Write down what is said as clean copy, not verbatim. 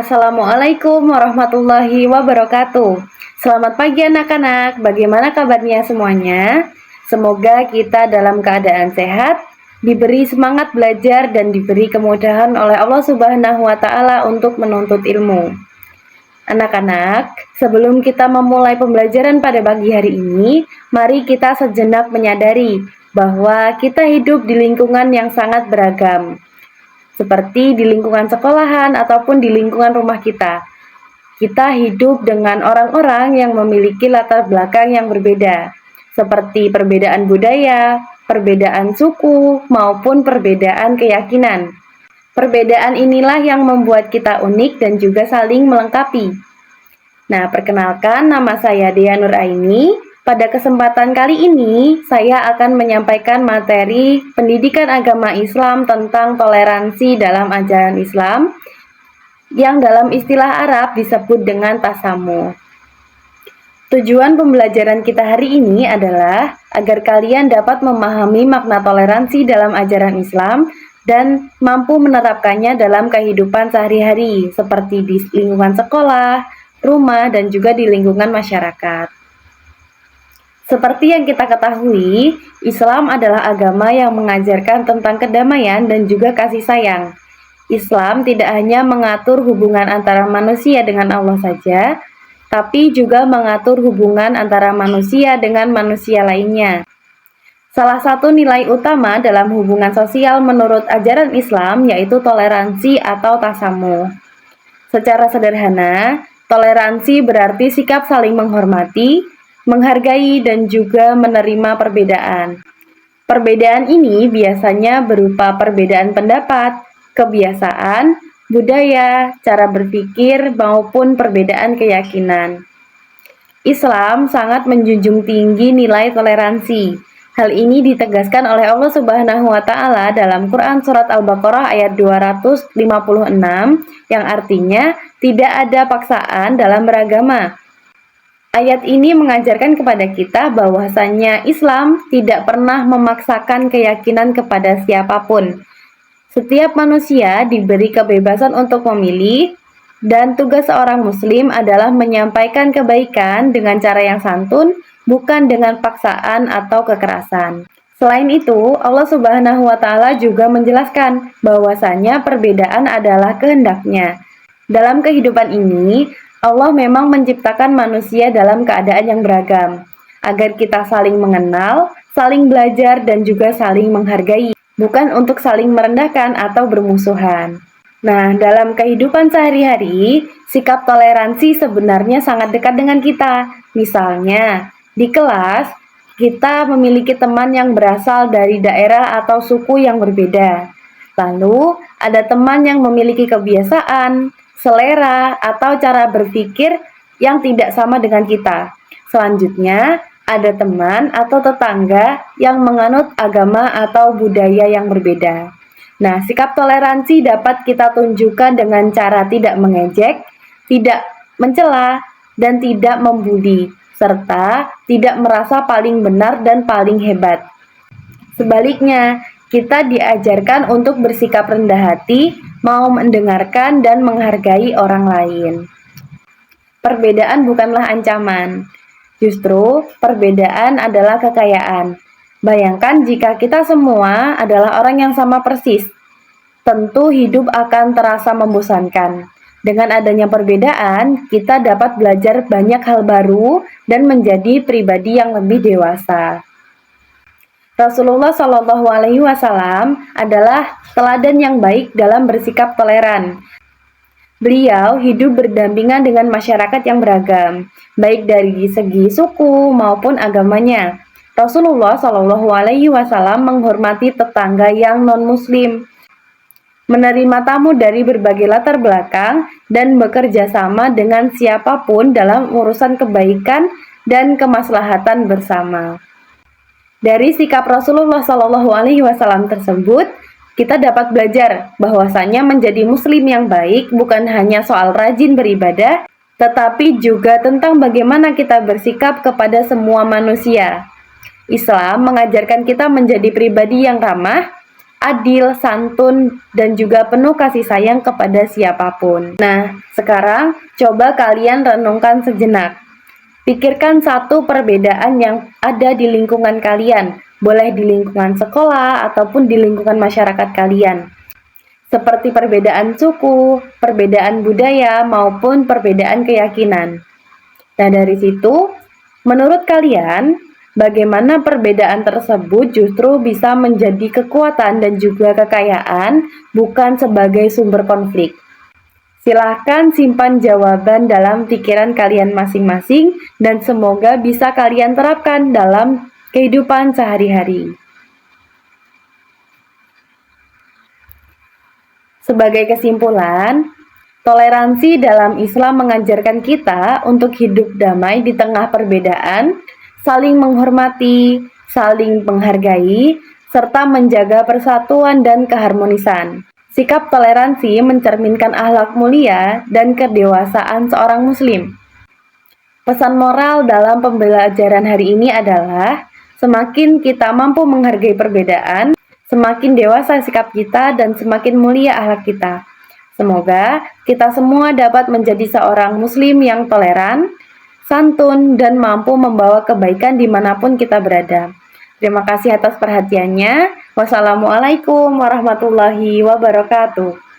Assalamualaikum warahmatullahi wabarakatuh. Selamat pagi anak-anak, bagaimana kabarnya semuanya? Semoga kita dalam keadaan sehat, diberi semangat belajar dan diberi kemudahan oleh Allah Subhanahu wa Ta'ala untuk menuntut ilmu. Anak-anak, sebelum kita memulai pembelajaran pada pagi hari ini, mari kita sejenak menyadari bahwa kita hidup di lingkungan yang sangat beragam, seperti di lingkungan sekolahan ataupun di lingkungan rumah kita. Kita hidup dengan orang-orang yang memiliki latar belakang yang berbeda, seperti perbedaan budaya, perbedaan suku, maupun perbedaan keyakinan. Perbedaan inilah yang membuat kita unik dan juga saling melengkapi. Nah, perkenalkan, nama saya Dea Nuraini. Pada kesempatan kali ini, saya akan menyampaikan materi pendidikan agama Islam tentang toleransi dalam ajaran Islam, yang dalam istilah Arab disebut dengan tasamuh. Tujuan pembelajaran kita hari ini adalah agar kalian dapat memahami makna toleransi dalam ajaran Islam dan mampu menerapkannya dalam kehidupan sehari-hari, seperti di lingkungan sekolah, rumah, dan juga di lingkungan masyarakat. Seperti yang kita ketahui, Islam adalah agama yang mengajarkan tentang kedamaian dan juga kasih sayang. Islam tidak hanya mengatur hubungan antara manusia dengan Allah saja, tapi juga mengatur hubungan antara manusia dengan manusia lainnya. Salah satu nilai utama dalam hubungan sosial menurut ajaran Islam yaitu toleransi atau tasamuh. Secara sederhana, toleransi berarti sikap saling menghormati, menghargai, dan juga menerima perbedaan. Perbedaan ini biasanya berupa perbedaan pendapat, kebiasaan, budaya, cara berpikir, maupun perbedaan keyakinan. Islam sangat menjunjung tinggi nilai toleransi. Hal ini ditegaskan oleh Allah Subhanahu wa Ta'ala dalam Quran Surat Al-Baqarah ayat 256, yang artinya tidak ada paksaan dalam beragama. Ayat ini mengajarkan kepada kita bahwasannya Islam tidak pernah memaksakan keyakinan kepada siapapun. Setiap manusia diberi kebebasan untuk memilih, dan tugas seorang muslim adalah menyampaikan kebaikan dengan cara yang santun, bukan dengan paksaan atau kekerasan. Selain itu, Allah Subhanahu wa Ta'ala juga menjelaskan bahwasannya perbedaan adalah kehendaknya. Dalam kehidupan ini, Allah memang menciptakan manusia dalam keadaan yang beragam, agar kita saling mengenal, saling belajar, dan juga saling menghargai, bukan untuk saling merendahkan atau bermusuhan. Nah, dalam kehidupan sehari-hari, sikap toleransi sebenarnya sangat dekat dengan kita. Misalnya, di kelas, kita memiliki teman yang berasal dari daerah atau suku yang berbeda. Lalu, ada teman yang memiliki kebiasaan, selera, atau cara berpikir yang tidak sama dengan kita. Selanjutnya, ada teman atau tetangga yang menganut agama atau budaya yang berbeda. Nah, sikap toleransi dapat kita tunjukkan dengan cara tidak mengejek, tidak mencela, dan tidak membuli, serta tidak merasa paling benar dan paling hebat. Sebaliknya, kita diajarkan untuk bersikap rendah hati, mau mendengarkan dan menghargai orang lain. Perbedaan bukanlah ancaman, justru perbedaan adalah kekayaan. Bayangkan jika kita semua adalah orang yang sama persis, tentu hidup akan terasa membosankan. Dengan adanya perbedaan, kita dapat belajar banyak hal baru dan menjadi pribadi yang lebih dewasa. Rasulullah Shallallahu Alaihi Wasallam adalah teladan yang baik dalam bersikap toleran. Beliau hidup berdampingan dengan masyarakat yang beragam, baik dari segi suku maupun agamanya. Rasulullah Shallallahu Alaihi Wasallam menghormati tetangga yang non-Muslim, menerima tamu dari berbagai latar belakang, dan bekerja sama dengan siapapun dalam urusan kebaikan dan kemaslahatan bersama. Dari sikap Rasulullah Shallallahu Alaihi Wasallam tersebut, kita dapat belajar bahwasanya menjadi muslim yang baik bukan hanya soal rajin beribadah, tetapi juga tentang bagaimana kita bersikap kepada semua manusia. Islam mengajarkan kita menjadi pribadi yang ramah, adil, santun, dan juga penuh kasih sayang kepada siapapun. Nah, sekarang coba kalian renungkan sejenak. Pikirkan satu perbedaan yang ada di lingkungan kalian, boleh di lingkungan sekolah ataupun di lingkungan masyarakat kalian. Seperti perbedaan suku, perbedaan budaya, maupun perbedaan keyakinan. Nah, dari situ, menurut kalian, bagaimana perbedaan tersebut justru bisa menjadi kekuatan dan juga kekayaan, bukan sebagai sumber konflik? Silahkan simpan jawaban dalam pikiran kalian masing-masing dan semoga bisa kalian terapkan dalam kehidupan sehari-hari. Sebagai kesimpulan, toleransi dalam Islam mengajarkan kita untuk hidup damai di tengah perbedaan, saling menghormati, saling menghargai, serta menjaga persatuan dan keharmonisan. Sikap toleransi mencerminkan akhlak mulia dan kedewasaan seorang muslim. Pesan moral dalam pembelajaran hari ini adalah, semakin kita mampu menghargai perbedaan, semakin dewasa sikap kita dan semakin mulia akhlak kita. Semoga kita semua dapat menjadi seorang muslim yang toleran, santun, dan mampu membawa kebaikan dimanapun kita berada. Terima kasih atas perhatiannya. Wassalamualaikum warahmatullahi wabarakatuh.